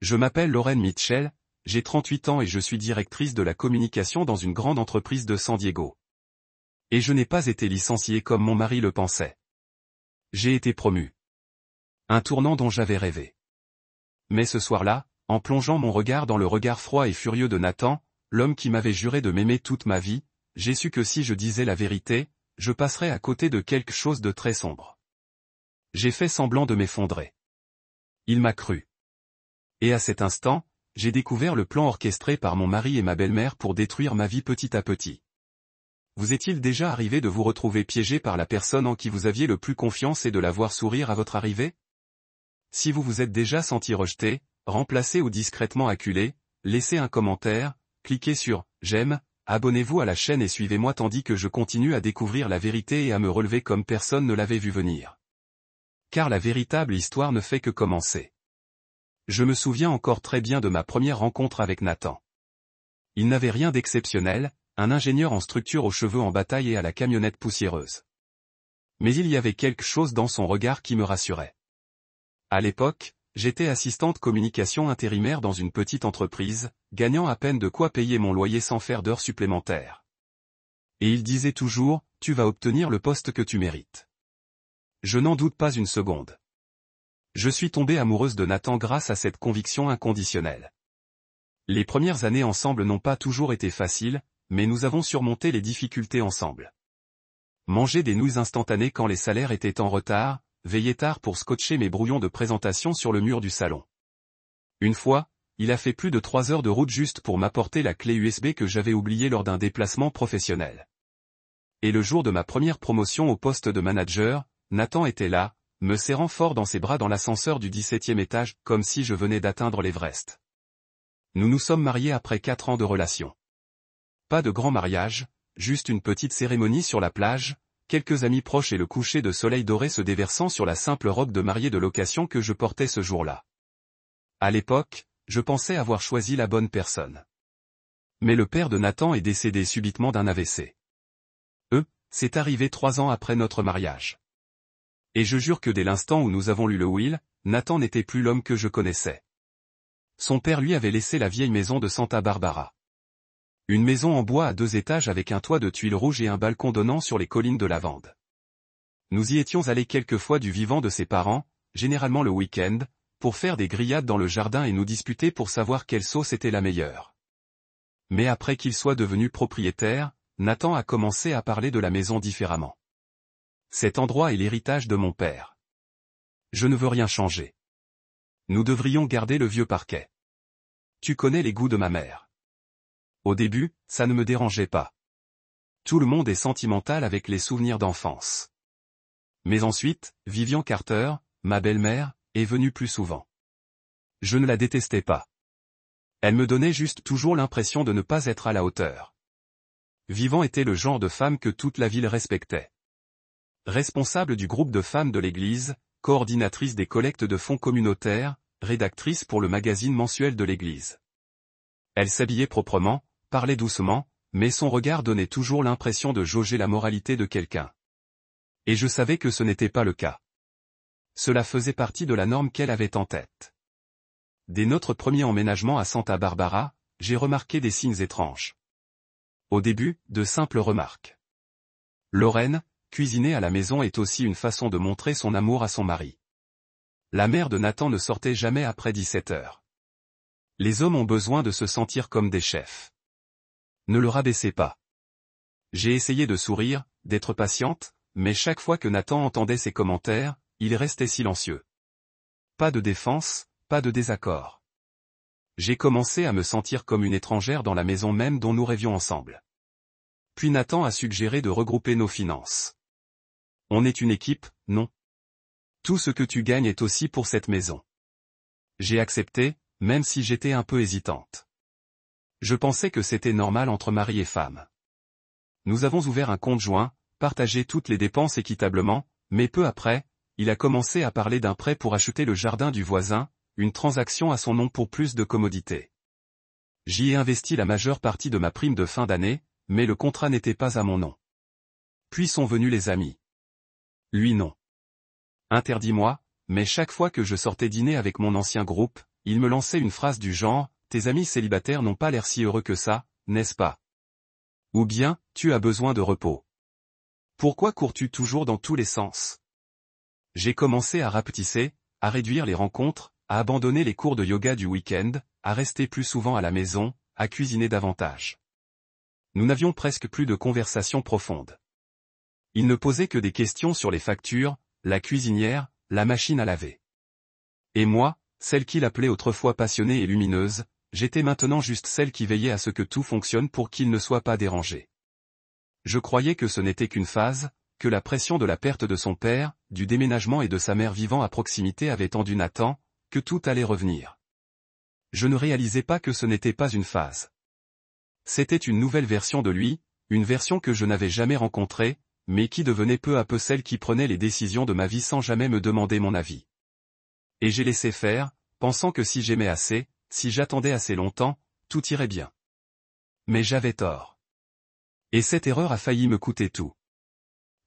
Je m'appelle Lauren Mitchell, j'ai 38 ans et je suis directrice de la communication dans une grande entreprise de San Diego. Et je n'ai pas été licenciée comme mon mari le pensait. J'ai été promue. Un tournant dont j'avais rêvé. Mais ce soir-là, en plongeant mon regard dans le regard froid et furieux de Nathan, l'homme qui m'avait juré de m'aimer toute ma vie, j'ai su que si je disais la vérité, je passerais à côté de quelque chose de très sombre. J'ai fait semblant de m'effondrer. Il m'a cru. Et à cet instant, j'ai découvert le plan orchestré par mon mari et ma belle-mère pour détruire ma vie petit à petit. Vous est-il déjà arrivé de vous retrouver piégé par la personne en qui vous aviez le plus confiance et de la voir sourire à votre arrivée? Si vous vous êtes déjà senti rejeté, remplacé ou discrètement acculé, laissez un commentaire, cliquez sur « J'aime », abonnez-vous à la chaîne et suivez-moi tandis que je continue à découvrir la vérité et à me relever comme personne ne l'avait vu venir. Car la véritable histoire ne fait que commencer. Je me souviens encore très bien de ma première rencontre avec Nathan. Il n'avait rien d'exceptionnel, un ingénieur en structure aux cheveux en bataille et à la camionnette poussiéreuse. Mais il y avait quelque chose dans son regard qui me rassurait. À l'époque, j'étais assistante communication intérimaire dans une petite entreprise, gagnant à peine de quoi payer mon loyer sans faire d'heures supplémentaires. Et il disait toujours, « Tu vas obtenir le poste que tu mérites. » Je n'en doute pas une seconde. Je suis tombée amoureuse de Nathan grâce à cette conviction inconditionnelle. Les premières années ensemble n'ont pas toujours été faciles, mais nous avons surmonté les difficultés ensemble. Manger des nouilles instantanées quand les salaires étaient en retard, veiller tard pour scotcher mes brouillons de présentation sur le mur du salon. Une fois, il a fait plus de 3 heures de route juste pour m'apporter la clé USB que j'avais oubliée lors d'un déplacement professionnel. Et le jour de ma première promotion au poste de manager, Nathan était là, me serrant fort dans ses bras dans l'ascenseur du 17e étage, comme si je venais d'atteindre l'Everest. Nous nous sommes mariés après 4 ans de relation. Pas de grand mariage, juste une petite cérémonie sur la plage, quelques amis proches et le coucher de soleil doré se déversant sur la simple robe de mariée de location que je portais ce jour-là. À l'époque, je pensais avoir choisi la bonne personne. Mais le père de Nathan est décédé subitement d'un AVC. C'est arrivé 3 ans après notre mariage. Et je jure que dès l'instant où nous avons lu le will, Nathan n'était plus l'homme que je connaissais. Son père lui avait laissé la vieille maison de Santa Barbara. Une maison en bois à 2 étages avec un toit de tuiles rouges et un balcon donnant sur les collines de lavande. Nous y étions allés quelques fois du vivant de ses parents, généralement le week-end, pour faire des grillades dans le jardin et nous disputer pour savoir quelle sauce était la meilleure. Mais après qu'il soit devenu propriétaire, Nathan a commencé à parler de la maison différemment. Cet endroit est l'héritage de mon père. Je ne veux rien changer. Nous devrions garder le vieux parquet. Tu connais les goûts de ma mère. Au début, ça ne me dérangeait pas. Tout le monde est sentimental avec les souvenirs d'enfance. Mais ensuite, Vivian Carter, ma belle-mère, est venue plus souvent. Je ne la détestais pas. Elle me donnait juste toujours l'impression de ne pas être à la hauteur. Vivian était le genre de femme que toute la ville respectait. Responsable du groupe de femmes de l'église, coordinatrice des collectes de fonds communautaires, rédactrice pour le magazine mensuel de l'église. Elle s'habillait proprement, parlait doucement, mais son regard donnait toujours l'impression de jauger la moralité de quelqu'un. Et je savais que ce n'était pas le cas. Cela faisait partie de la norme qu'elle avait en tête. Dès notre premier emménagement à Santa Barbara, j'ai remarqué des signes étranges. Au début, de simples remarques. Lauren, cuisiner à la maison est aussi une façon de montrer son amour à son mari. La mère de Nathan ne sortait jamais après 17 heures. Les hommes ont besoin de se sentir comme des chefs. Ne le rabaissez pas. J'ai essayé de sourire, d'être patiente, mais chaque fois que Nathan entendait ses commentaires, il restait silencieux. Pas de défense, pas de désaccord. J'ai commencé à me sentir comme une étrangère dans la maison même dont nous rêvions ensemble. Puis Nathan a suggéré de regrouper nos finances. On est une équipe, non? Tout ce que tu gagnes est aussi pour cette maison. J'ai accepté, même si j'étais un peu hésitante. Je pensais que c'était normal entre mari et femme. Nous avons ouvert un compte joint, partagé toutes les dépenses équitablement, mais peu après, il a commencé à parler d'un prêt pour acheter le jardin du voisin, une transaction à son nom pour plus de commodité. J'y ai investi la majeure partie de ma prime de fin d'année, mais le contrat n'était pas à mon nom. Puis sont venus les amis. Lui non. Interdit-moi, mais chaque fois que je sortais dîner avec mon ancien groupe, il me lançait une phrase du genre « Tes amis célibataires n'ont pas l'air si heureux que ça, n'est-ce pas? Ou bien, tu as besoin de repos. Pourquoi cours-tu toujours dans tous les sens ?» J'ai commencé à rapetisser, à réduire les rencontres, à abandonner les cours de yoga du week-end, à rester plus souvent à la maison, à cuisiner davantage. Nous n'avions presque plus de conversations profondes. Il ne posait que des questions sur les factures, la cuisinière, la machine à laver. Et moi, celle qu'il appelait autrefois passionnée et lumineuse, j'étais maintenant juste celle qui veillait à ce que tout fonctionne pour qu'il ne soit pas dérangé. Je croyais que ce n'était qu'une phase, que la pression de la perte de son père, du déménagement et de sa mère vivant à proximité avait tendu Nathan, que tout allait revenir. Je ne réalisais pas que ce n'était pas une phase. C'était une nouvelle version de lui, une version que je n'avais jamais rencontrée, mais qui devenait peu à peu celle qui prenait les décisions de ma vie sans jamais me demander mon avis. Et j'ai laissé faire, pensant que si j'aimais assez, si j'attendais assez longtemps, tout irait bien. Mais j'avais tort. Et cette erreur a failli me coûter tout.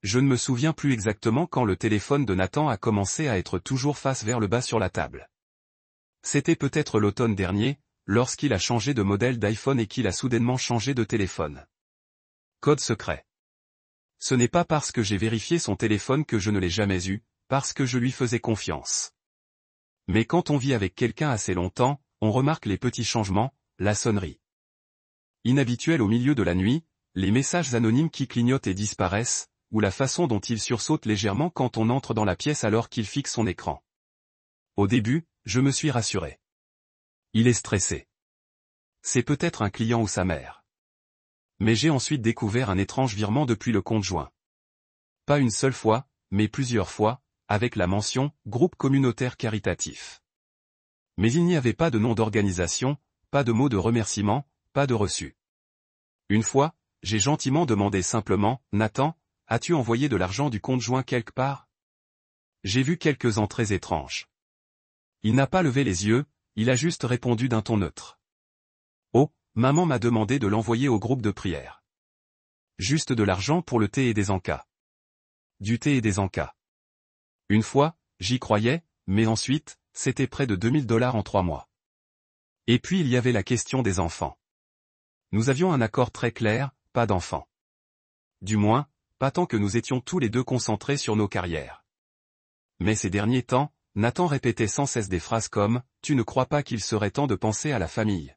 Je ne me souviens plus exactement quand le téléphone de Nathan a commencé à être toujours face vers le bas sur la table. C'était peut-être l'automne dernier, lorsqu'il a changé de modèle d'iPhone et qu'il a soudainement changé de téléphone. Code secret. Ce n'est pas parce que j'ai vérifié son téléphone que je ne l'ai jamais eu, parce que je lui faisais confiance. Mais quand on vit avec quelqu'un assez longtemps, on remarque les petits changements, la sonnerie inhabituelle au milieu de la nuit, les messages anonymes qui clignotent et disparaissent, ou la façon dont il sursaute légèrement quand on entre dans la pièce alors qu'il fixe son écran. Au début, je me suis rassuré. Il est stressé. C'est peut-être un client ou sa mère. Mais j'ai ensuite découvert un étrange virement depuis le compte joint. Pas une seule fois, mais plusieurs fois, avec la mention « Groupe communautaire caritatif ». Mais il n'y avait pas de nom d'organisation, pas de mot de remerciement, pas de reçu. Une fois, j'ai gentiment demandé simplement « Nathan, as-tu envoyé de l'argent du compte joint quelque part ?» J'ai vu quelques entrées étranges. Il n'a pas levé les yeux, il a juste répondu d'un ton neutre. « Oh, maman m'a demandé de l'envoyer au groupe de prière. Juste de l'argent pour le thé et des encas. » Du thé et des encas. Une fois, j'y croyais, mais ensuite, c'était près de 2000 $ en 3 mois. Et puis il y avait la question des enfants. Nous avions un accord très clair, pas d'enfants. Du moins, pas tant que nous étions tous les deux concentrés sur nos carrières. Mais ces derniers temps, Nathan répétait sans cesse des phrases comme « Tu ne crois pas qu'il serait temps de penser à la famille ?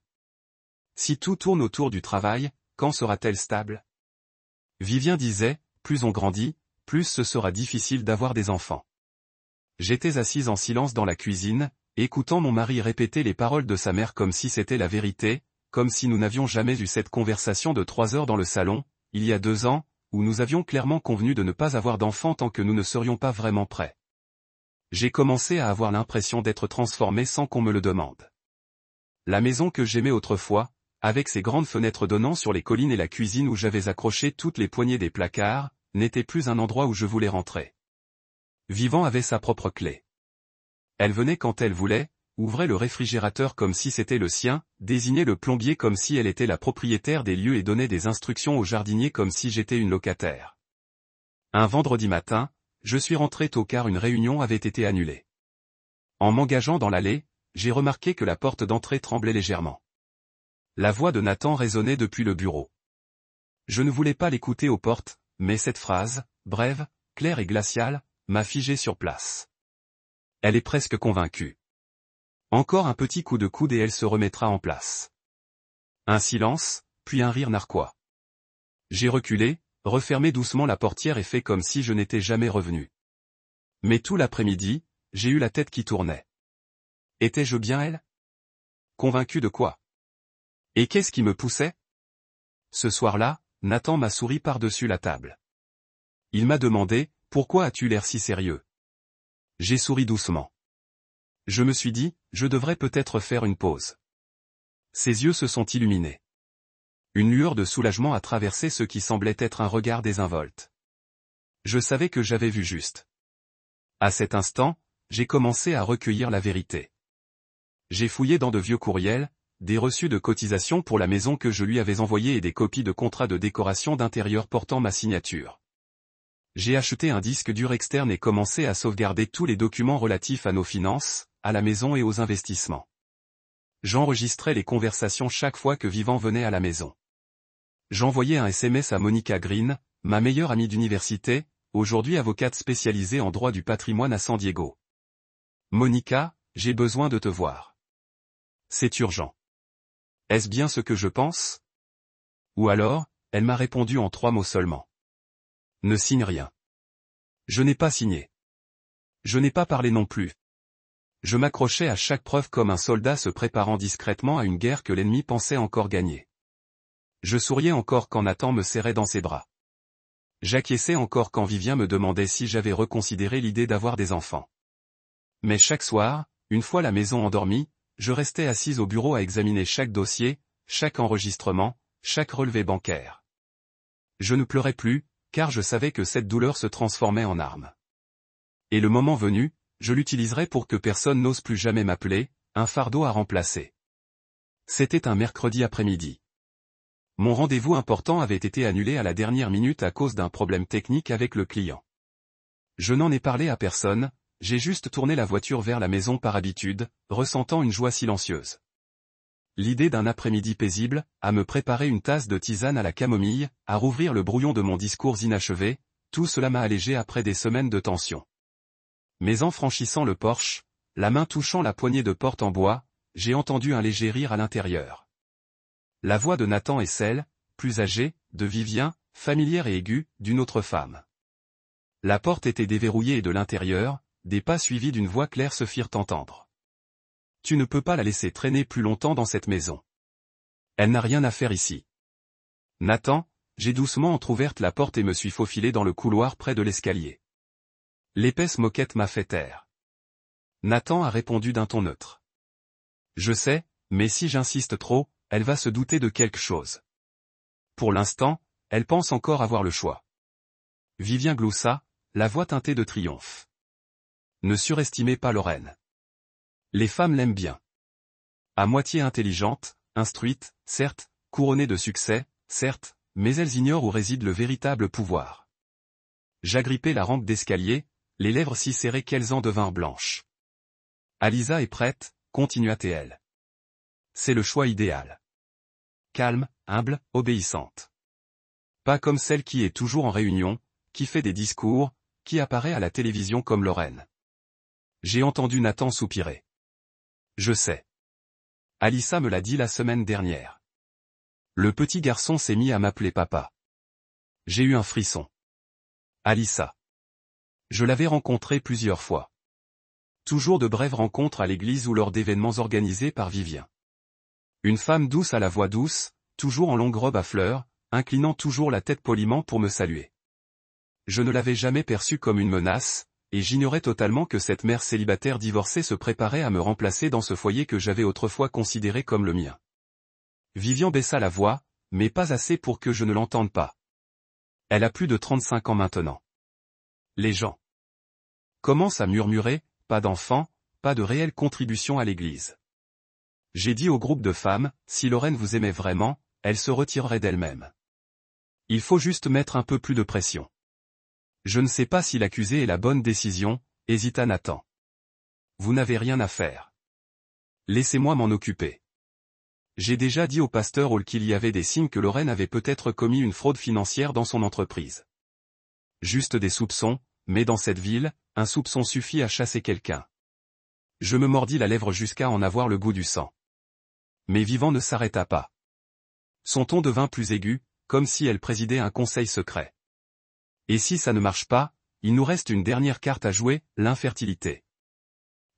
Si tout tourne autour du travail, quand sera-t-elle stable ?» Vivien disait « Plus on grandit, plus ce sera difficile d'avoir des enfants. » J'étais assise en silence dans la cuisine, écoutant mon mari répéter les paroles de sa mère comme si c'était la vérité, comme si nous n'avions jamais eu cette conversation de 3 heures dans le salon, il y a 2 ans, où nous avions clairement convenu de ne pas avoir d'enfants tant que nous ne serions pas vraiment prêts. J'ai commencé à avoir l'impression d'être transformé sans qu'on me le demande. La maison que j'aimais autrefois, avec ses grandes fenêtres donnant sur les collines et la cuisine où j'avais accroché toutes les poignées des placards, n'était plus un endroit où je voulais rentrer. Vivant avait sa propre clé. Elle venait quand elle voulait, ouvrait le réfrigérateur comme si c'était le sien, désignait le plombier comme si elle était la propriétaire des lieux et donnait des instructions au jardinier comme si j'étais une locataire. Un vendredi matin, je suis rentré tôt car une réunion avait été annulée. En m'engageant dans l'allée, j'ai remarqué que la porte d'entrée tremblait légèrement. La voix de Nathan résonnait depuis le bureau. Je ne voulais pas l'écouter aux portes, mais cette phrase, brève, claire et glaciale, m'a figé sur place. Elle est presque convaincue. Encore un petit coup de coude et elle se remettra en place. Un silence, puis un rire narquois. J'ai reculé, refermé doucement la portière et fait comme si je n'étais jamais revenu. Mais tout l'après-midi, j'ai eu la tête qui tournait. Étais-je bien elle? Convaincu de quoi? Et qu'est-ce qui me poussait? Ce soir-là, Nathan m'a souri par-dessus la table. Il m'a demandé, pourquoi as-tu l'air si sérieux? J'ai souri doucement. Je me suis dit, je devrais peut-être faire une pause. Ses yeux se sont illuminés. Une lueur de soulagement a traversé ce qui semblait être un regard désinvolte. Je savais que j'avais vu juste. À cet instant, j'ai commencé à recueillir la vérité. J'ai fouillé dans de vieux courriels, des reçus de cotisation pour la maison que je lui avais envoyés et des copies de contrats de décoration d'intérieur portant ma signature. J'ai acheté un disque dur externe et commencé à sauvegarder tous les documents relatifs à nos finances, à la maison et aux investissements. J'enregistrais les conversations chaque fois que Vivant venait à la maison. J'envoyais un SMS à Monica Green, ma meilleure amie d'université, aujourd'hui avocate spécialisée en droit du patrimoine à San Diego. Monica, j'ai besoin de te voir. C'est urgent. Est-ce bien ce que je pense? Ou alors, elle m'a répondu en 3 mots seulement. Ne signe rien. Je n'ai pas signé. Je n'ai pas parlé non plus. Je m'accrochais à chaque preuve comme un soldat se préparant discrètement à une guerre que l'ennemi pensait encore gagner. Je souriais encore quand Nathan me serrait dans ses bras. J'acquiesçais encore quand Vivien me demandait si j'avais reconsidéré l'idée d'avoir des enfants. Mais chaque soir, une fois la maison endormie, je restais assise au bureau à examiner chaque dossier, chaque enregistrement, chaque relevé bancaire. Je ne pleurais plus, car je savais que cette douleur se transformait en arme. Et le moment venu, je l'utiliserais pour que personne n'ose plus jamais m'appeler, un fardeau à remplacer. C'était un mercredi après-midi. Mon rendez-vous important avait été annulé à la dernière minute à cause d'un problème technique avec le client. Je n'en ai parlé à personne, j'ai juste tourné la voiture vers la maison par habitude, ressentant une joie silencieuse. L'idée d'un après-midi paisible, à me préparer une tasse de tisane à la camomille, à rouvrir le brouillon de mon discours inachevé, tout cela m'a allégé après des semaines de tension. Mais en franchissant le porche, la main touchant la poignée de porte en bois, j'ai entendu un léger rire à l'intérieur. La voix de Nathan est celle, plus âgée, de Vivien, familière et aiguë, d'une autre femme. La porte était déverrouillée et de l'intérieur, des pas suivis d'une voix claire se firent entendre. Tu ne peux pas la laisser traîner plus longtemps dans cette maison. Elle n'a rien à faire ici. Nathan, j'ai doucement entr'ouverte la porte et me suis faufilé dans le couloir près de l'escalier. L'épaisse moquette m'a fait taire. Nathan a répondu d'un ton neutre. Je sais, mais si j'insiste trop, elle va se douter de quelque chose. Pour l'instant, elle pense encore avoir le choix. Vivien gloussa, la voix teintée de triomphe. Ne surestimez pas Lorraine. Les femmes l'aiment bien. À moitié intelligente, instruite, certes, couronnée de succès, certes, mais elles ignorent où réside le véritable pouvoir. J'agrippai la rampe d'escalier, les lèvres si serrées qu'elles en devinrent blanches. Alisa est prête, continua-t-elle. C'est le choix idéal. Calme, humble, obéissante. Pas comme celle qui est toujours en réunion, qui fait des discours, qui apparaît à la télévision comme Lorraine. J'ai entendu Nathan soupirer. Je sais. Alissa me l'a dit la semaine dernière. Le petit garçon s'est mis à m'appeler papa. J'ai eu un frisson. Alissa. Je l'avais rencontrée plusieurs fois. Toujours de brèves rencontres à l'église ou lors d'événements organisés par Vivien. Une femme douce à la voix douce, toujours en longue robe à fleurs, inclinant toujours la tête poliment pour me saluer. Je ne l'avais jamais perçue comme une menace, et j'ignorais totalement que cette mère célibataire divorcée se préparait à me remplacer dans ce foyer que j'avais autrefois considéré comme le mien. Vivien baissa la voix, mais pas assez pour que je ne l'entende pas. Elle a plus de 35 ans maintenant. Les gens commencent à murmurer, pas d'enfants, pas de réelle contribution à l'église. J'ai dit au groupe de femmes, si Lorraine vous aimait vraiment, elle se retirerait d'elle-même. Il faut juste mettre un peu plus de pression. Je ne sais pas si l'accuser est la bonne décision, hésita Nathan. Vous n'avez rien à faire. Laissez-moi m'en occuper. J'ai déjà dit au pasteur Hall qu'il y avait des signes que Lorraine avait peut-être commis une fraude financière dans son entreprise. Juste des soupçons, mais dans cette ville, un soupçon suffit à chasser quelqu'un. Je me mordis la lèvre jusqu'à en avoir le goût du sang. Mais Vivant ne s'arrêta pas. Son ton devint plus aigu, comme si elle présidait un conseil secret. Et si ça ne marche pas, il nous reste une dernière carte à jouer, l'infertilité.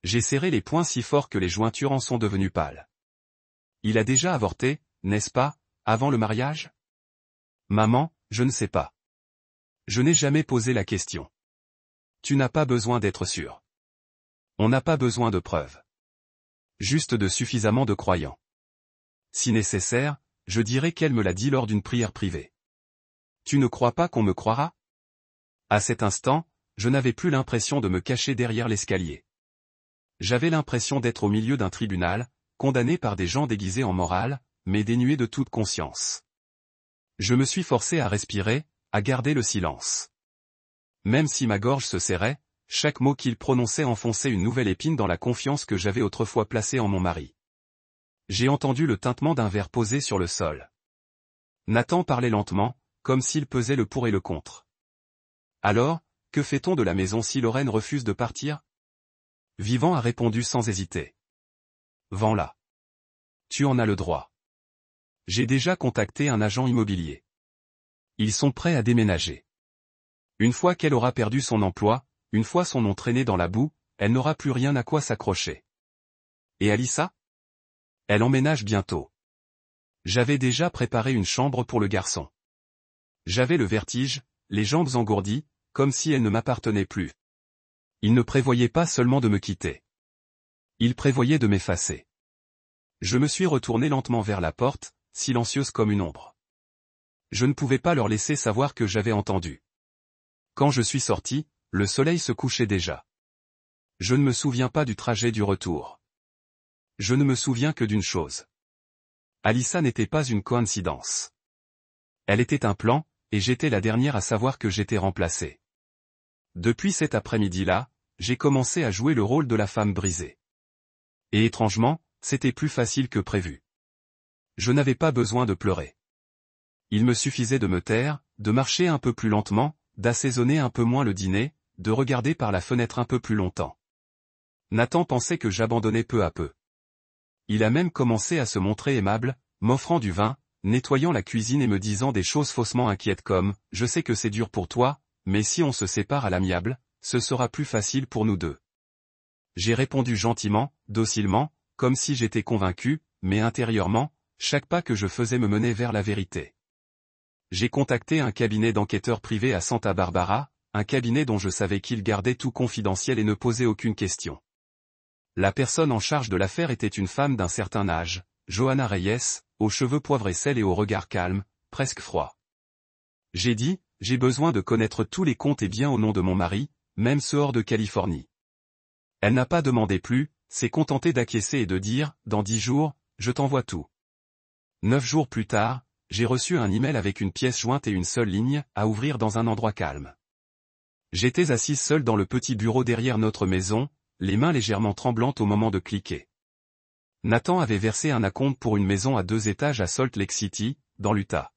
J'ai serré les poings si fort que les jointures en sont devenues pâles. Il a déjà avorté, n'est-ce pas, avant le mariage? Maman, je ne sais pas. Je n'ai jamais posé la question. Tu n'as pas besoin d'être sûr. On n'a pas besoin de preuves. Juste de suffisamment de croyants. Si nécessaire, je dirais qu'elle me l'a dit lors d'une prière privée. Tu ne crois pas qu'on me croira? À cet instant, je n'avais plus l'impression de me cacher derrière l'escalier. J'avais l'impression d'être au milieu d'un tribunal, condamné par des gens déguisés en morale, mais dénués de toute conscience. Je me suis forcé à respirer, à garder le silence. Même si ma gorge se serrait, chaque mot qu'il prononçait enfonçait une nouvelle épine dans la confiance que j'avais autrefois placée en mon mari. J'ai entendu le tintement d'un verre posé sur le sol. Nathan parlait lentement, comme s'il pesait le pour et le contre. Alors, que fait-on de la maison si Lorraine refuse de partir? Vivant a répondu sans hésiter. Vends-la. Tu en as le droit. J'ai déjà contacté un agent immobilier. Ils sont prêts à déménager. Une fois qu'elle aura perdu son emploi, une fois son nom traîné dans la boue, elle n'aura plus rien à quoi s'accrocher. Et Alissa? Elle emménage bientôt. J'avais déjà préparé une chambre pour le garçon. J'avais le vertige, les jambes engourdies, comme si elle ne m'appartenait plus. Il ne prévoyait pas seulement de me quitter. Il prévoyait de m'effacer. Je me suis retourné lentement vers la porte, silencieuse comme une ombre. Je ne pouvais pas leur laisser savoir que j'avais entendu. Quand je suis sorti, le soleil se couchait déjà. Je ne me souviens pas du trajet du retour. Je ne me souviens que d'une chose. Alissa n'était pas une coïncidence. Elle était un plan, et j'étais la dernière à savoir que j'étais remplacé. Depuis cet après-midi-là, j'ai commencé à jouer le rôle de la femme brisée. Et étrangement, c'était plus facile que prévu. Je n'avais pas besoin de pleurer. Il me suffisait de me taire, de marcher un peu plus lentement, d'assaisonner un peu moins le dîner, de regarder par la fenêtre un peu plus longtemps. Nathan pensait que j'abandonnais peu à peu. Il a même commencé à se montrer aimable, m'offrant du vin, nettoyant la cuisine et me disant des choses faussement inquiètes comme « Je sais que c'est dur pour toi, mais si on se sépare à l'amiable, ce sera plus facile pour nous deux. » J'ai répondu gentiment, docilement, comme si j'étais convaincu, mais intérieurement, chaque pas que je faisais me menait vers la vérité. J'ai contacté un cabinet d'enquêteurs privés à Santa Barbara, un cabinet dont je savais qu'il gardait tout confidentiel et ne posait aucune question. La personne en charge de l'affaire était une femme d'un certain âge, Johanna Reyes, aux cheveux poivre et sel et au regard calme, presque froid. J'ai dit, j'ai besoin de connaître tous les comptes et biens au nom de mon mari, même ceux hors de Californie. Elle n'a pas demandé plus, s'est contentée d'acquiescer et de dire, dans 10 jours, je t'envoie tout. 9 jours plus tard, j'ai reçu un email avec une pièce jointe et une seule ligne, à ouvrir dans un endroit calme. J'étais assise seule dans le petit bureau derrière notre maison, les mains légèrement tremblantes au moment de cliquer. Nathan avait versé un acompte pour une maison à 2 étages à Salt Lake City, dans l'Utah.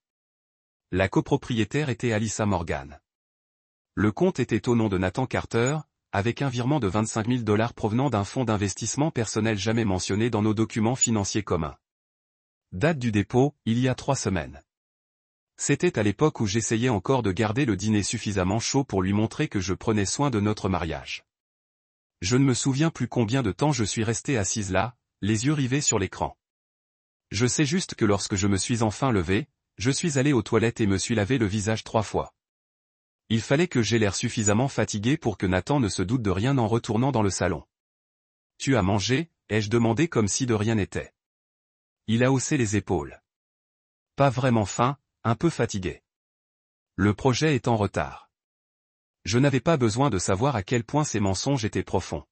La copropriétaire était Alissa Morgan. Le compte était au nom de Nathan Carter, avec un virement de $25 000 provenant d'un fonds d'investissement personnel jamais mentionné dans nos documents financiers communs. Date du dépôt, il y a 3 semaines. C'était à l'époque où j'essayais encore de garder le dîner suffisamment chaud pour lui montrer que je prenais soin de notre mariage. Je ne me souviens plus combien de temps je suis restée assise là, les yeux rivés sur l'écran. Je sais juste que lorsque je me suis enfin levée, je suis allée aux toilettes et me suis lavé le visage 3 fois. Il fallait que j'aie l'air suffisamment fatigué pour que Nathan ne se doute de rien en retournant dans le salon. « Tu as mangé ?» ai-je demandé comme si de rien n'était. Il a haussé les épaules. Pas vraiment faim, un peu fatigué. Le projet est en retard. Je n'avais pas besoin de savoir à quel point ces mensonges étaient profonds.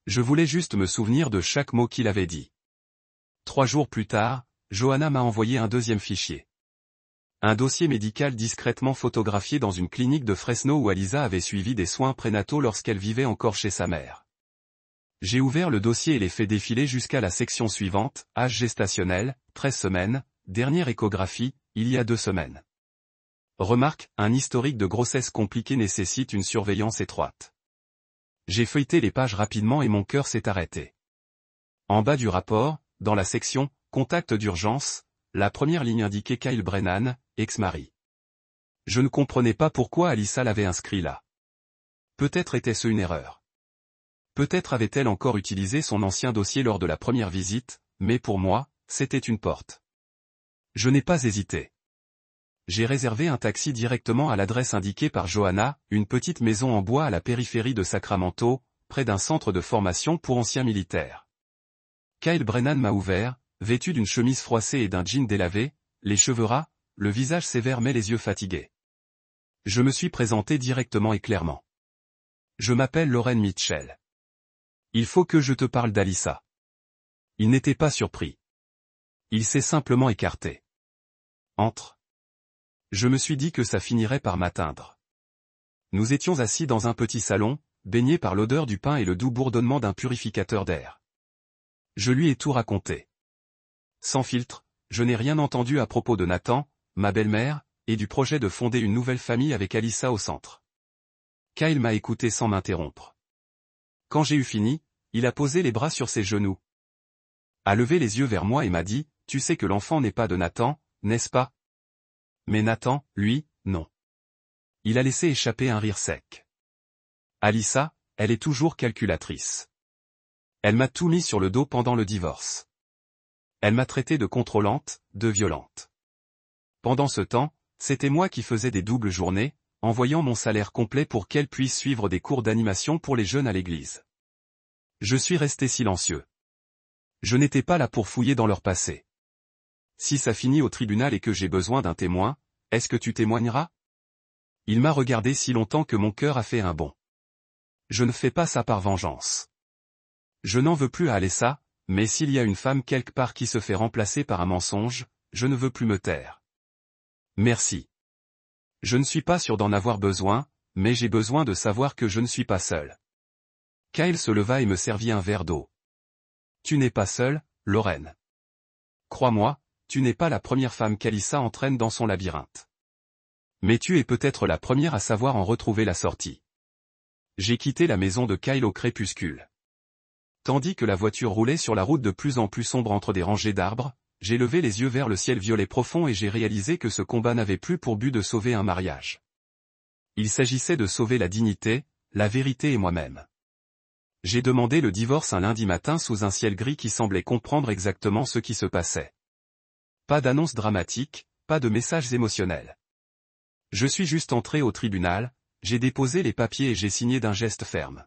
Je voulais juste me souvenir de chaque mot qu'il avait dit. 3 jours plus tard, Johanna m'a envoyé un deuxième fichier. Un dossier médical discrètement photographié dans une clinique de Fresno où Alissa avait suivi des soins prénataux lorsqu'elle vivait encore chez sa mère. J'ai ouvert le dossier et l'ai fait défiler jusqu'à la section suivante, âge gestationnel, 13 semaines, dernière échographie, il y a 2 semaines. Remarque, un historique de grossesse compliqué nécessite une surveillance étroite. J'ai feuilleté les pages rapidement et mon cœur s'est arrêté. En bas du rapport, dans la section « Contact d'urgence », la première ligne indiquait Kyle Brennan, ex-mari. Je ne comprenais pas pourquoi Alissa l'avait inscrit là. Peut-être était-ce une erreur. Peut-être avait-elle encore utilisé son ancien dossier lors de la première visite, mais pour moi, c'était une porte. Je n'ai pas hésité. J'ai réservé un taxi directement à l'adresse indiquée par Johanna, une petite maison en bois à la périphérie de Sacramento, près d'un centre de formation pour anciens militaires. Kyle Brennan m'a ouvert, vêtu d'une chemise froissée et d'un jean délavé, les cheveux ras, le visage sévère mais les yeux fatigués. Je me suis présenté directement et clairement. Je m'appelle Lorraine Mitchell. Il faut que je te parle d'Alissa. Il n'était pas surpris. Il s'est simplement écarté. Entre. Je me suis dit que ça finirait par m'atteindre. Nous étions assis dans un petit salon, baignés par l'odeur du pain et le doux bourdonnement d'un purificateur d'air. Je lui ai tout raconté. Sans filtre, je n'ai rien entendu à propos de Nathan, ma belle-mère, et du projet de fonder une nouvelle famille avec Alyssa au centre. Kyle m'a écouté sans m'interrompre. Quand j'ai eu fini, il a posé les bras sur ses genoux, a levé les yeux vers moi et m'a dit, « Tu sais que l'enfant n'est pas de Nathan, n'est-ce pas ?» Mais Nathan, lui, non. Il a laissé échapper un rire sec. Alyssa, elle est toujours calculatrice. Elle m'a tout mis sur le dos pendant le divorce. Elle m'a traité de contrôlante, de violente. Pendant ce temps, c'était moi qui faisais des doubles journées, envoyant mon salaire complet pour qu'elle puisse suivre des cours d'animation pour les jeunes à l'église. Je suis resté silencieux. Je n'étais pas là pour fouiller dans leur passé. Si ça finit au tribunal et que j'ai besoin d'un témoin, est-ce que tu témoigneras? Il m'a regardé si longtemps que mon cœur a fait un bond. Je ne fais pas ça par vengeance. Je n'en veux plus à Alyssa, mais s'il y a une femme quelque part qui se fait remplacer par un mensonge, je ne veux plus me taire. Merci. Je ne suis pas sûr d'en avoir besoin, mais j'ai besoin de savoir que je ne suis pas seul. Kyle se leva et me servit un verre d'eau. Tu n'es pas seule, Lorraine. Crois-moi, tu n'es pas la première femme qu'Alyssa entraîne dans son labyrinthe. Mais tu es peut-être la première à savoir en retrouver la sortie. J'ai quitté la maison de Kyle au crépuscule. Tandis que la voiture roulait sur la route de plus en plus sombre entre des rangées d'arbres, j'ai levé les yeux vers le ciel violet profond et j'ai réalisé que ce combat n'avait plus pour but de sauver un mariage. Il s'agissait de sauver la dignité, la vérité et moi-même. J'ai demandé le divorce un lundi matin sous un ciel gris qui semblait comprendre exactement ce qui se passait. Pas d'annonce dramatique, pas de messages émotionnels. Je suis juste entré au tribunal, j'ai déposé les papiers et j'ai signé d'un geste ferme.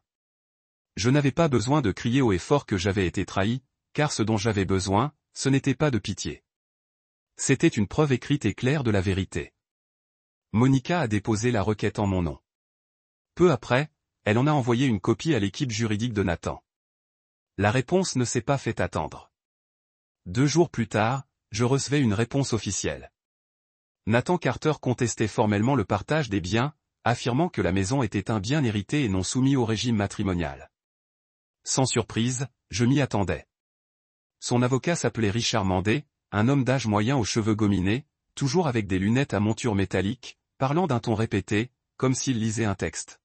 Je n'avais pas besoin de crier haut et fort que j'avais été trahi, car ce dont j'avais besoin, ce n'était pas de pitié. C'était une preuve écrite et claire de la vérité. Monica a déposé la requête en mon nom. Peu après, elle en a envoyé une copie à l'équipe juridique de Nathan. La réponse ne s'est pas fait attendre. 2 jours plus tard, je recevais une réponse officielle. Nathan Carter contestait formellement le partage des biens, affirmant que la maison était un bien hérité et non soumis au régime matrimonial. Sans surprise, je m'y attendais. Son avocat s'appelait Richard Mandé, un homme d'âge moyen aux cheveux gominés, toujours avec des lunettes à monture métallique, parlant d'un ton répété, comme s'il lisait un texte.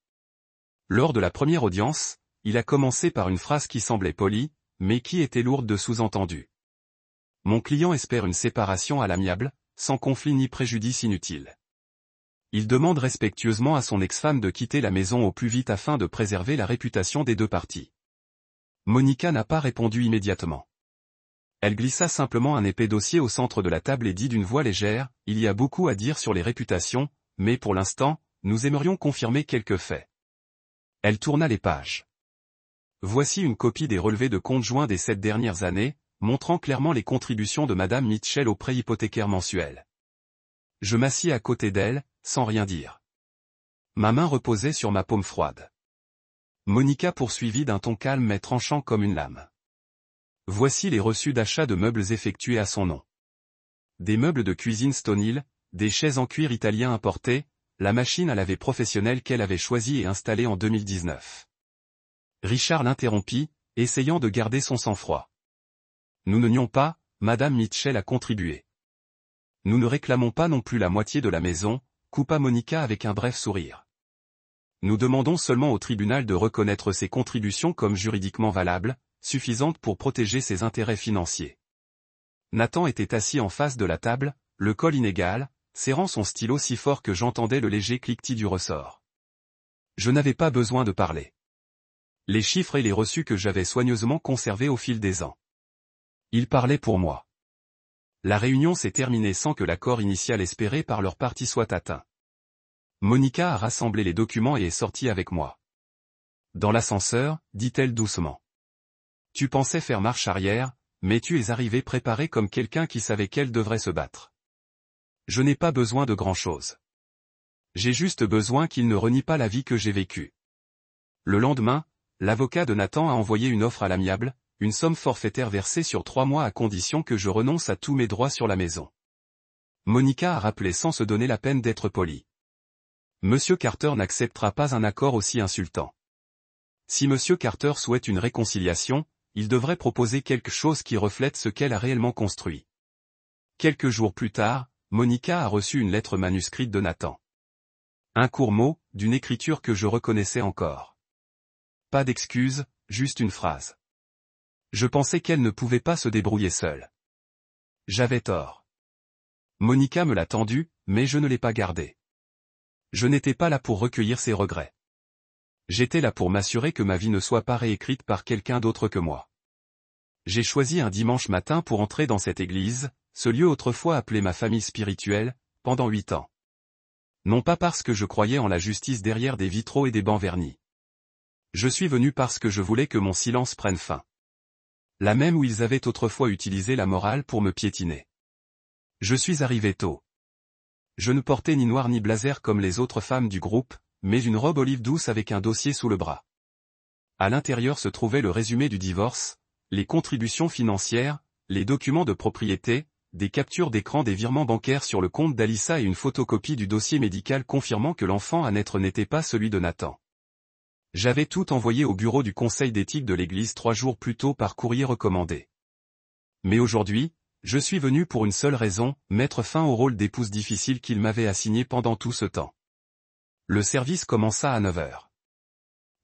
Lors de la première audience, il a commencé par une phrase qui semblait polie, mais qui était lourde de sous-entendus. Mon client espère une séparation à l'amiable, sans conflit ni préjudice inutile. Il demande respectueusement à son ex-femme de quitter la maison au plus vite afin de préserver la réputation des deux parties. Monica n'a pas répondu immédiatement. Elle glissa simplement un épais dossier au centre de la table et dit d'une voix légère, « Il y a beaucoup à dire sur les réputations, mais pour l'instant, nous aimerions confirmer quelques faits. » Elle tourna les pages. Voici une copie des relevés de compte joints des 7 dernières années, montrant clairement les contributions de Madame Mitchell au prêt hypothécaire mensuel. Je m'assis à côté d'elle, sans rien dire. Ma main reposait sur ma paume froide. Monica poursuivit d'un ton calme mais tranchant comme une lame. Voici les reçus d'achat de meubles effectués à son nom. Des meubles de cuisine Stone Hill, des chaises en cuir italien importées, la machine à laver professionnelle qu'elle avait choisie et installée en 2019. Richard l'interrompit, essayant de garder son sang-froid. Nous ne nions pas, Madame Mitchell a contribué. Nous ne réclamons pas non plus la moitié de la maison, coupa Monica avec un bref sourire. Nous demandons seulement au tribunal de reconnaître ses contributions comme juridiquement valables, suffisantes pour protéger ses intérêts financiers. Nathan était assis en face de la table, le col inégal, serrant son stylo si fort que j'entendais le léger cliquetis du ressort. Je n'avais pas besoin de parler. Les chiffres et les reçus que j'avais soigneusement conservés au fil des ans. Ils parlaient pour moi. La réunion s'est terminée sans que l'accord initial espéré par leur partie soit atteint. Monica a rassemblé les documents et est sortie avec moi. Dans l'ascenseur, dit-elle doucement. Tu pensais faire marche arrière, mais tu es arrivé préparé comme quelqu'un qui savait qu'elle devrait se battre. Je n'ai pas besoin de grand-chose. J'ai juste besoin qu'il ne renie pas la vie que j'ai vécue. Le lendemain, l'avocat de Nathan a envoyé une offre à l'amiable, une somme forfaitaire versée sur 3 mois à condition que je renonce à tous mes droits sur la maison. Monica a rappelé sans se donner la peine d'être polie. Monsieur Carter n'acceptera pas un accord aussi insultant. Si Monsieur Carter souhaite une réconciliation, il devrait proposer quelque chose qui reflète ce qu'elle a réellement construit. Quelques jours plus tard, Monica a reçu une lettre manuscrite de Nathan. Un court mot, d'une écriture que je reconnaissais encore. Pas d'excuse, juste une phrase. Je pensais qu'elle ne pouvait pas se débrouiller seule. J'avais tort. Monica me l'a tendu, mais je ne l'ai pas gardé. Je n'étais pas là pour recueillir ses regrets. J'étais là pour m'assurer que ma vie ne soit pas réécrite par quelqu'un d'autre que moi. J'ai choisi un dimanche matin pour entrer dans cette église, ce lieu autrefois appelé ma famille spirituelle, pendant 8 ans. Non pas parce que je croyais en la justice derrière des vitraux et des bancs vernis. Je suis venu parce que je voulais que mon silence prenne fin. Là même où ils avaient autrefois utilisé la morale pour me piétiner. Je suis arrivé tôt. Je ne portais ni noir ni blazer comme les autres femmes du groupe, mais une robe olive douce avec un dossier sous le bras. À l'intérieur se trouvait le résumé du divorce, les contributions financières, les documents de propriété, des captures d'écran des virements bancaires sur le compte d'Alyssa et une photocopie du dossier médical confirmant que l'enfant à naître n'était pas celui de Nathan. J'avais tout envoyé au bureau du conseil d'éthique de l'église 3 jours plus tôt par courrier recommandé. Mais aujourd'hui, je suis venu pour une seule raison, mettre fin au rôle d'épouse difficile qu'il m'avait assigné pendant tout ce temps. Le service commença à 9 heures.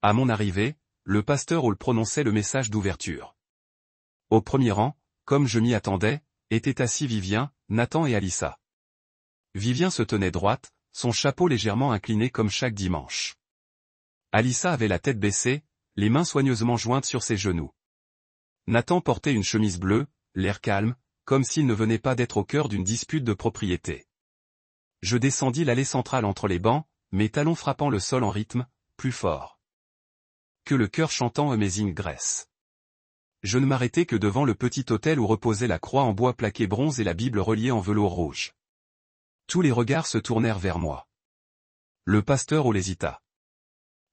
À mon arrivée, le pasteur Hall prononçait le message d'ouverture. Au premier rang, comme je m'y attendais, étaient assis Vivien, Nathan et Alyssa. Vivien se tenait droite, son chapeau légèrement incliné comme chaque dimanche. Alyssa avait la tête baissée, les mains soigneusement jointes sur ses genoux. Nathan portait une chemise bleue, l'air calme, comme s'il ne venait pas d'être au cœur d'une dispute de propriété. Je descendis l'allée centrale entre les bancs, mes talons frappant le sol en rythme, plus fort que le chœur chantant Amazing Grace. Je ne m'arrêtai que devant le petit autel où reposait la croix en bois plaqué bronze et la Bible reliée en velours rouge. Tous les regards se tournèrent vers moi. Le pasteur Hall hésita.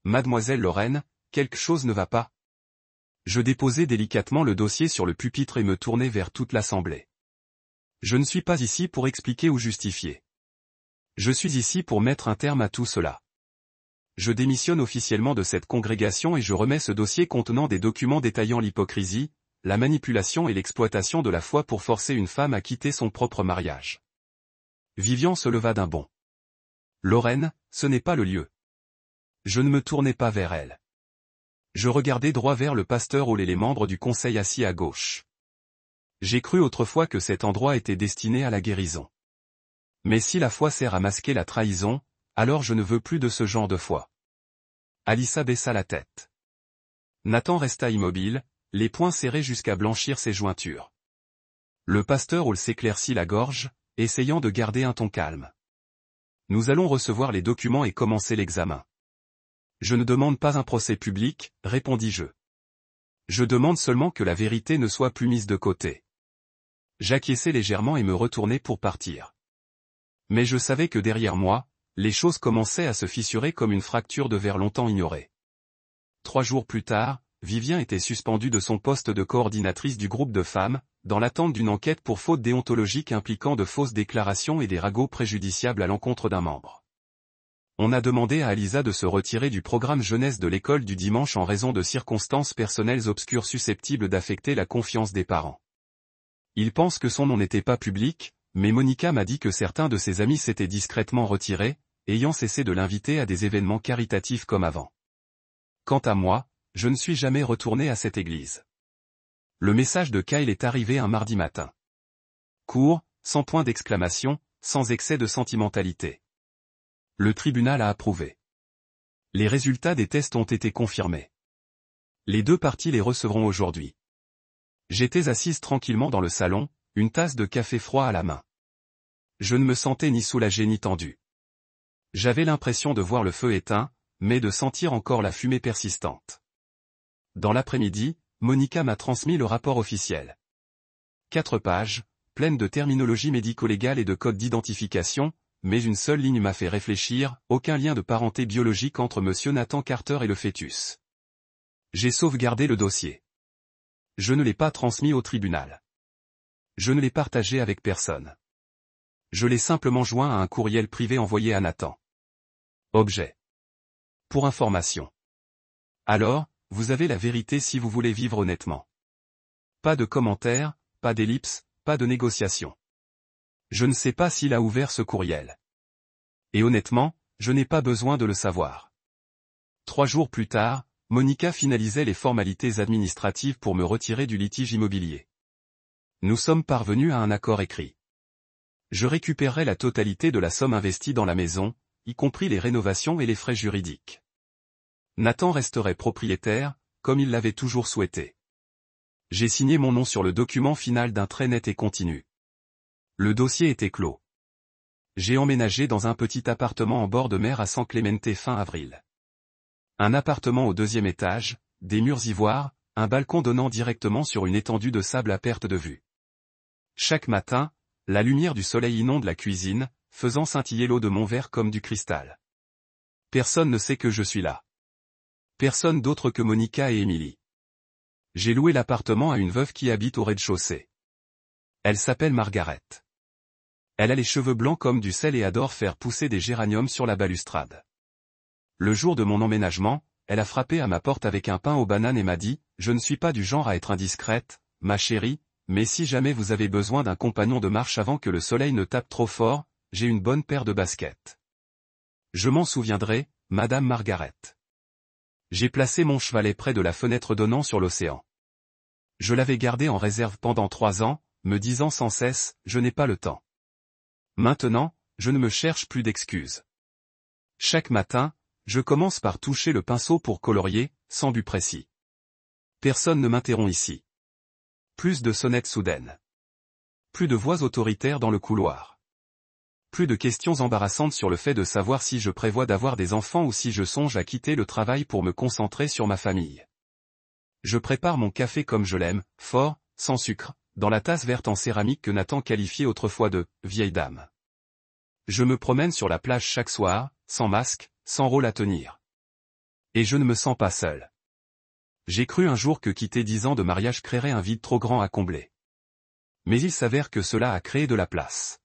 Mademoiselle Lorraine, quelque chose ne va pas. Je déposai délicatement le dossier sur le pupitre et me tournai vers toute l'assemblée. Je ne suis pas ici pour expliquer ou justifier. Je suis ici pour mettre un terme à tout cela. Je démissionne officiellement de cette congrégation et je remets ce dossier contenant des documents détaillant l'hypocrisie, la manipulation et l'exploitation de la foi pour forcer une femme à quitter son propre mariage. Vivian se leva d'un bond. Lorraine, ce n'est pas le lieu. Je ne me tournai pas vers elle. Je regardai droit vers le pasteur Hall et les membres du conseil assis à gauche. J'ai cru autrefois que cet endroit était destiné à la guérison. Mais si la foi sert à masquer la trahison, alors je ne veux plus de ce genre de foi. Alyssa baissa la tête. Nathan resta immobile, les poings serrés jusqu'à blanchir ses jointures. Le pasteur Hall s'éclaircit la gorge, essayant de garder un ton calme. Nous allons recevoir les documents et commencer l'examen. Je ne demande pas un procès public, répondis-je. Je demande seulement que la vérité ne soit plus mise de côté. J'acquiesçai légèrement et me retournai pour partir. Mais je savais que derrière moi, les choses commençaient à se fissurer comme une fracture de verre longtemps ignorée. 3 jours plus tard, Vivien était suspendue de son poste de coordinatrice du groupe de femmes, dans l'attente d'une enquête pour faute déontologique impliquant de fausses déclarations et des ragots préjudiciables à l'encontre d'un membre. On a demandé à Alyssa de se retirer du programme jeunesse de l'école du dimanche en raison de circonstances personnelles obscures susceptibles d'affecter la confiance des parents. Il pense que son nom n'était pas public, mais Monica m'a dit que certains de ses amis s'étaient discrètement retirés, ayant cessé de l'inviter à des événements caritatifs comme avant. Quant à moi, je ne suis jamais retourné à cette église. Le message de Kyle est arrivé un mardi matin. Court, sans point d'exclamation, sans excès de sentimentalité. Le tribunal a approuvé. Les résultats des tests ont été confirmés. Les 2 parties les recevront aujourd'hui. J'étais assise tranquillement dans le salon, une tasse de café froid à la main. Je ne me sentais ni soulagé ni tendu. J'avais l'impression de voir le feu éteint, mais de sentir encore la fumée persistante. Dans l'après-midi, Monica m'a transmis le rapport officiel. 4 pages, pleines de terminologie médico-légale et de codes d'identification, mais une seule ligne m'a fait réfléchir, aucun lien de parenté biologique entre monsieur Nathan Carter et le fœtus. J'ai sauvegardé le dossier. Je ne l'ai pas transmis au tribunal. Je ne l'ai partagé avec personne. Je l'ai simplement joint à un courriel privé envoyé à Nathan. Objet. Pour information. Alors, vous avez la vérité si vous voulez vivre honnêtement. Pas de commentaires, pas d'ellipse, pas de négociation. Je ne sais pas s'il a ouvert ce courriel. Et honnêtement, je n'ai pas besoin de le savoir. 3 jours plus tard, Monica finalisait les formalités administratives pour me retirer du litige immobilier. Nous sommes parvenus à un accord écrit. Je récupérerai la totalité de la somme investie dans la maison, y compris les rénovations et les frais juridiques. Nathan resterait propriétaire, comme il l'avait toujours souhaité. J'ai signé mon nom sur le document final d'un trait net et continu. Le dossier était clos. J'ai emménagé dans un petit appartement en bord de mer à San Clemente fin avril. Un appartement au 2e étage, des murs ivoires, un balcon donnant directement sur une étendue de sable à perte de vue. Chaque matin, la lumière du soleil inonde la cuisine, faisant scintiller l'eau de mon verre comme du cristal. Personne ne sait que je suis là. Personne d'autre que Monica et Émilie. J'ai loué l'appartement à une veuve qui habite au rez-de-chaussée. Elle s'appelle Margaret. Elle a les cheveux blancs comme du sel et adore faire pousser des géraniums sur la balustrade. Le jour de mon emménagement, elle a frappé à ma porte avec un pain aux bananes et m'a dit « Je ne suis pas du genre à être indiscrète, ma chérie, mais si jamais vous avez besoin d'un compagnon de marche avant que le soleil ne tape trop fort, j'ai une bonne paire de baskets. » Je m'en souviendrai, Madame Margaret. J'ai placé mon chevalet près de la fenêtre donnant sur l'océan. Je l'avais gardé en réserve pendant 3 ans, me disant sans cesse « Je n'ai pas le temps ». Maintenant, je ne me cherche plus d'excuses. Chaque matin, je commence par toucher le pinceau pour colorier, sans but précis. Personne ne m'interrompt ici. Plus de sonnettes soudaines. Plus de voix autoritaires dans le couloir. Plus de questions embarrassantes sur le fait de savoir si je prévois d'avoir des enfants ou si je songe à quitter le travail pour me concentrer sur ma famille. Je prépare mon café comme je l'aime, fort, sans sucre, dans la tasse verte en céramique que Nathan qualifiait autrefois de « vieille dame ». Je me promène sur la plage chaque soir, sans masque, sans rôle à tenir. Et je ne me sens pas seul. J'ai cru un jour que quitter 10 ans de mariage créerait un vide trop grand à combler. Mais il s'avère que cela a créé de la place.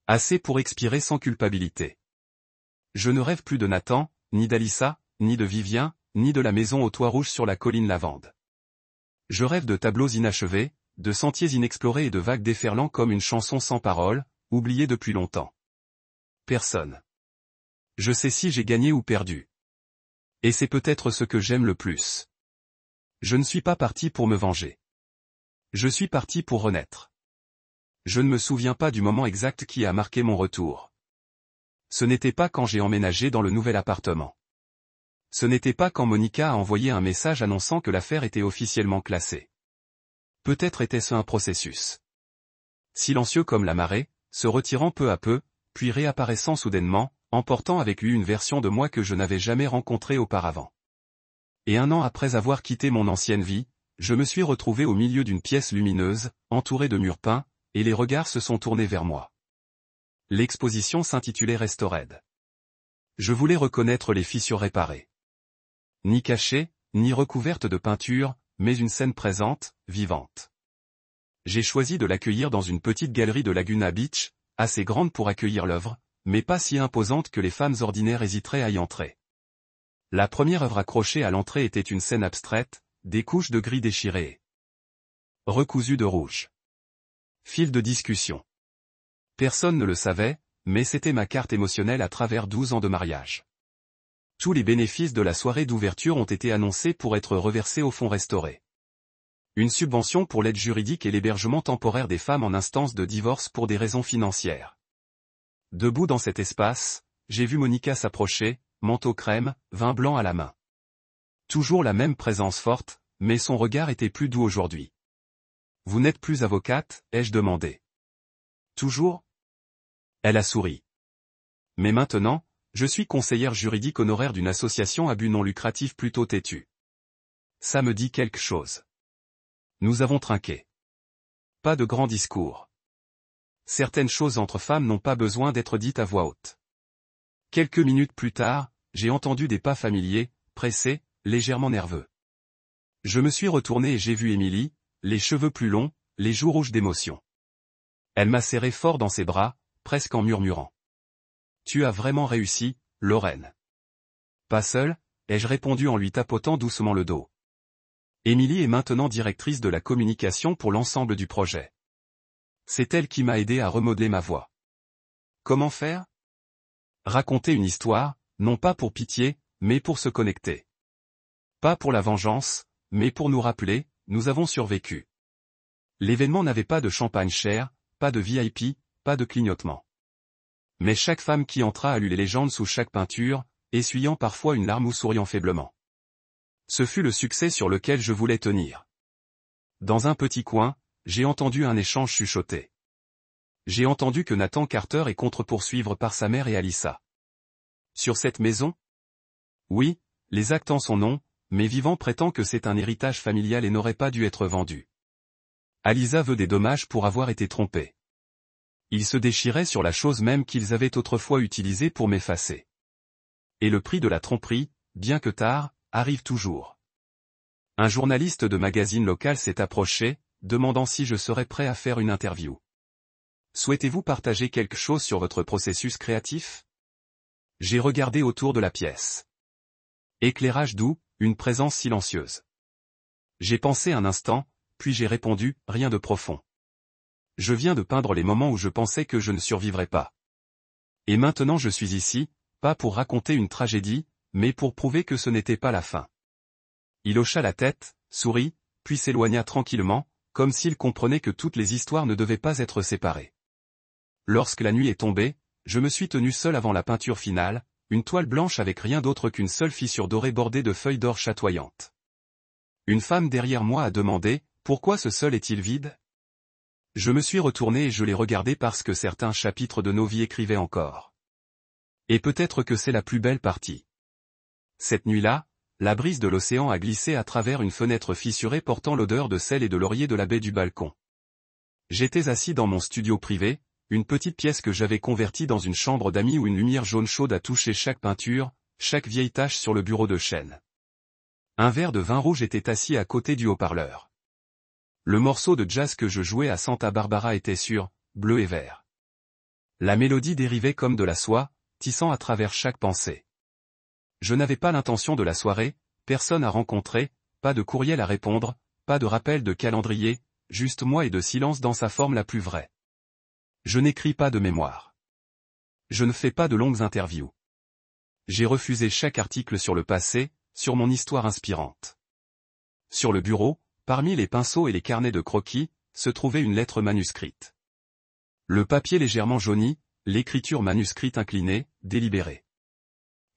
Assez pour expirer sans culpabilité. Je ne rêve plus de Nathan, ni d'Alissa, ni de Vivien, ni de la maison au toit rouge sur la colline lavande. Je rêve de tableaux inachevés, de sentiers inexplorés et de vagues déferlant comme une chanson sans paroles, oubliée depuis longtemps. Personne. Je sais si j'ai gagné ou perdu. Et c'est peut-être ce que j'aime le plus. Je ne suis pas parti pour me venger. Je suis parti pour renaître. Je ne me souviens pas du moment exact qui a marqué mon retour. Ce n'était pas quand j'ai emménagé dans le nouvel appartement. Ce n'était pas quand Monica a envoyé un message annonçant que l'affaire était officiellement classée. Peut-être était-ce un processus. Silencieux comme la marée, se retirant peu à peu, puis réapparaissant soudainement, emportant avec lui une version de moi que je n'avais jamais rencontrée auparavant. Et 1 an après avoir quitté mon ancienne vie, je me suis retrouvé au milieu d'une pièce lumineuse, entourée de murs peints, et les regards se sont tournés vers moi. L'exposition s'intitulait Restored. Je voulais reconnaître les fissures réparées. Ni cachées, ni recouvertes de peinture, mais une scène présente, vivante. J'ai choisi de l'accueillir dans une petite galerie de Laguna Beach, assez grande pour accueillir l'œuvre, mais pas si imposante que les femmes ordinaires hésiteraient à y entrer. La première œuvre accrochée à l'entrée était une scène abstraite, des couches de gris déchirées. Recousues de rouge. Fil de discussion. Personne ne le savait, mais c'était ma carte émotionnelle à travers 12 ans de mariage. Tous les bénéfices de la soirée d'ouverture ont été annoncés pour être reversés au fonds restauré. Une subvention pour l'aide juridique et l'hébergement temporaire des femmes en instance de divorce pour des raisons financières. Debout dans cet espace, j'ai vu Monica s'approcher, manteau crème, vin blanc à la main. Toujours la même présence forte, mais son regard était plus doux aujourd'hui. « Vous n'êtes plus avocate ?» ai-je demandé. « Toujours ?» Elle a souri. « Mais maintenant, je suis conseillère juridique honoraire d'une association à but non lucratif plutôt têtue. » Ça me dit quelque chose. Nous avons trinqué. Pas de grands discours. Certaines choses entre femmes n'ont pas besoin d'être dites à voix haute. Quelques minutes plus tard, j'ai entendu des pas familiers, pressés, légèrement nerveux. Je me suis retourné et j'ai vu Émilie, les cheveux plus longs, les joues rouges d'émotion. Elle m'a serré fort dans ses bras, presque en murmurant. « Tu as vraiment réussi, Lorraine. » Pas seule, ai-je répondu en lui tapotant doucement le dos. Émilie est maintenant directrice de la communication pour l'ensemble du projet. C'est elle qui m'a aidé à remodeler ma voix. Comment faire? Raconter une histoire, non pas pour pitié, mais pour se connecter. Pas pour la vengeance, mais pour nous rappeler, nous avons survécu. L'événement n'avait pas de champagne cher, pas de VIP, pas de clignotement. Mais chaque femme qui entra a lu les légendes sous chaque peinture, essuyant parfois une larme ou souriant faiblement. Ce fut le succès sur lequel je voulais tenir. Dans un petit coin, j'ai entendu un échange chuchoté. J'ai entendu que Nathan Carter est contre-poursuivre par sa mère et Alyssa. Sur cette maison? Oui, les actes en sont non, mais Vivant prétend que c'est un héritage familial et n'aurait pas dû être vendu. Alyssa veut des dommages pour avoir été trompée. Ils se déchiraient sur la chose même qu'ils avaient autrefois utilisée pour m'effacer. Et le prix de la tromperie, bien que tard, arrive toujours. Un journaliste de magazine local s'est approché, demandant si je serais prêt à faire une interview. Souhaitez-vous partager quelque chose sur votre processus créatif? J'ai regardé autour de la pièce. Éclairage doux, une présence silencieuse. J'ai pensé un instant, puis j'ai répondu, rien de profond. Je viens de peindre les moments où je pensais que je ne survivrais pas. Et maintenant je suis ici, pas pour raconter une tragédie, mais pour prouver que ce n'était pas la fin. Il hocha la tête, sourit, puis s'éloigna tranquillement, comme s'il comprenait que toutes les histoires ne devaient pas être séparées. Lorsque la nuit est tombée, je me suis tenu seul avant la peinture finale, une toile blanche avec rien d'autre qu'une seule fissure dorée bordée de feuilles d'or chatoyantes. Une femme derrière moi a demandé, pourquoi ce sol est-il vide? Je me suis retourné et je l'ai regardé parce que certains chapitres de nos vies écrivaient encore. Et peut-être que c'est la plus belle partie. Cette nuit-là, la brise de l'océan a glissé à travers une fenêtre fissurée portant l'odeur de sel et de laurier de la baie du balcon. J'étais assis dans mon studio privé, une petite pièce que j'avais convertie dans une chambre d'amis où une lumière jaune chaude a touché chaque peinture, chaque vieille tache sur le bureau de chêne. Un verre de vin rouge était assis à côté du haut-parleur. Le morceau de jazz que je jouais à Santa Barbara était sur « bleu et vert ». La mélodie dérivait comme de la soie, tissant à travers chaque pensée. Je n'avais pas l'intention de la soirée, personne à rencontrer, pas de courriel à répondre, pas de rappel de calendrier, juste moi et de silence dans sa forme la plus vraie. Je n'écris pas de mémoire. Je ne fais pas de longues interviews. J'ai refusé chaque article sur le passé, sur mon histoire inspirante. Sur le bureau, parmi les pinceaux et les carnets de croquis, se trouvait une lettre manuscrite. Le papier légèrement jauni, l'écriture manuscrite inclinée, délibérée.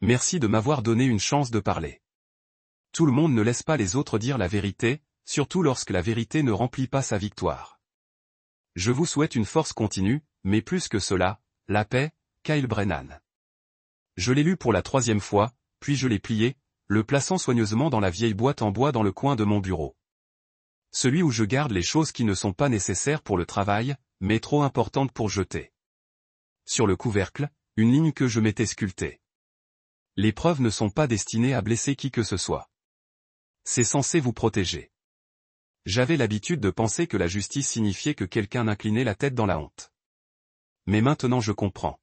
Merci de m'avoir donné une chance de parler. Tout le monde ne laisse pas les autres dire la vérité, surtout lorsque la vérité ne remplit pas sa victoire. Je vous souhaite une force continue, mais plus que cela, la paix, Kyle Brennan. Je l'ai lu pour la 3e fois, puis je l'ai plié, le plaçant soigneusement dans la vieille boîte en bois dans le coin de mon bureau. Celui où je garde les choses qui ne sont pas nécessaires pour le travail, mais trop importantes pour jeter. Sur le couvercle, une ligne que je m'étais sculptée. Les preuves ne sont pas destinées à blesser qui que ce soit. C'est censé vous protéger. J'avais l'habitude de penser que la justice signifiait que quelqu'un inclinait la tête dans la honte. Mais maintenant je comprends.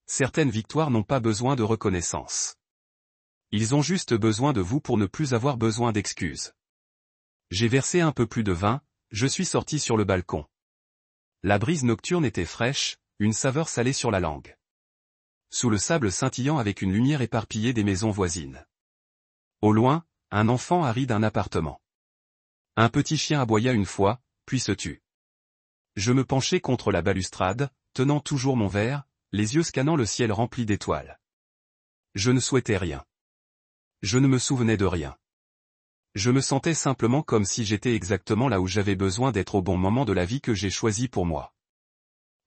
Certaines victoires n'ont pas besoin de reconnaissance. Ils ont juste besoin de vous pour ne plus avoir besoin d'excuses. J'ai versé un peu plus de vin, je suis sorti sur le balcon. La brise nocturne était fraîche, une saveur salée sur la langue. Sous le sable scintillant avec une lumière éparpillée des maisons voisines. Au loin, un enfant aride d'un appartement. Un petit chien aboya une fois, puis se tut. Je me penchai contre la balustrade, tenant toujours mon verre, les yeux scannant le ciel rempli d'étoiles. Je ne souhaitais rien. Je ne me souvenais de rien. Je me sentais simplement comme si j'étais exactement là où j'avais besoin d'être au bon moment de la vie que j'ai choisi pour moi.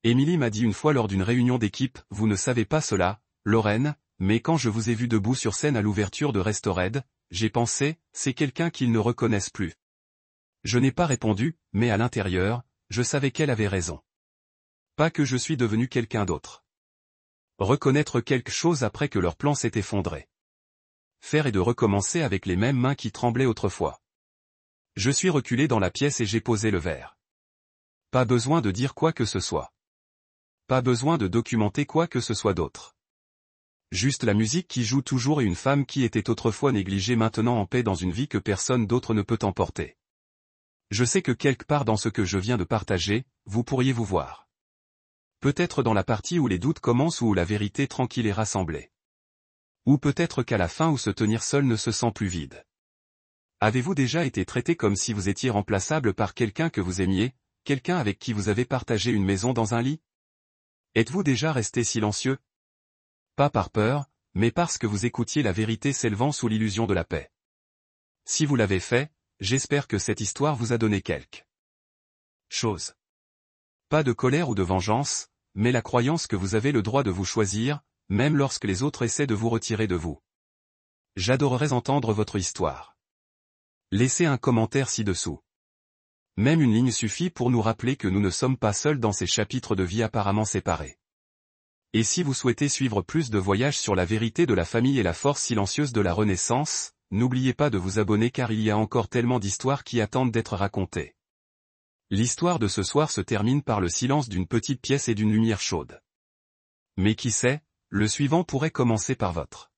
Émilie m'a dit une fois lors d'une réunion d'équipe, « Vous ne savez pas cela, Lorraine, mais quand je vous ai vu debout sur scène à l'ouverture de Restored, j'ai pensé, c'est quelqu'un qu'ils ne reconnaissent plus. » Je n'ai pas répondu, mais à l'intérieur, je savais qu'elle avait raison. Pas que je suis devenu quelqu'un d'autre. Reconnaître quelque chose après que leur plan s'est effondré. Faire et de recommencer avec les mêmes mains qui tremblaient autrefois. Je suis reculé dans la pièce et j'ai posé le verre. Pas besoin de dire quoi que ce soit. Pas besoin de documenter quoi que ce soit d'autre. Juste la musique qui joue toujours et une femme qui était autrefois négligée maintenant en paix dans une vie que personne d'autre ne peut emporter. Je sais que quelque part dans ce que je viens de partager, vous pourriez vous voir. Peut-être dans la partie où les doutes commencent ou où la vérité tranquille est rassemblée. Ou peut-être qu'à la fin où se tenir seul ne se sent plus vide. Avez-vous déjà été traité comme si vous étiez remplaçable par quelqu'un que vous aimiez, quelqu'un avec qui vous avez partagé une maison dans un lit? Êtes-vous déjà resté silencieux? Pas par peur, mais parce que vous écoutiez la vérité s'élevant sous l'illusion de la paix. Si vous l'avez fait, j'espère que cette histoire vous a donné quelque chose. Pas de colère ou de vengeance, mais la croyance que vous avez le droit de vous choisir, même lorsque les autres essaient de vous retirer de vous. J'adorerais entendre votre histoire. Laissez un commentaire ci-dessous. Même une ligne suffit pour nous rappeler que nous ne sommes pas seuls dans ces chapitres de vie apparemment séparés. Et si vous souhaitez suivre plus de voyages sur la vérité de la famille et la force silencieuse de la Renaissance, n'oubliez pas de vous abonner car il y a encore tellement d'histoires qui attendent d'être racontées. L'histoire de ce soir se termine par le silence d'une petite pièce et d'une lumière chaude. Mais qui sait, le suivant pourrait commencer par votre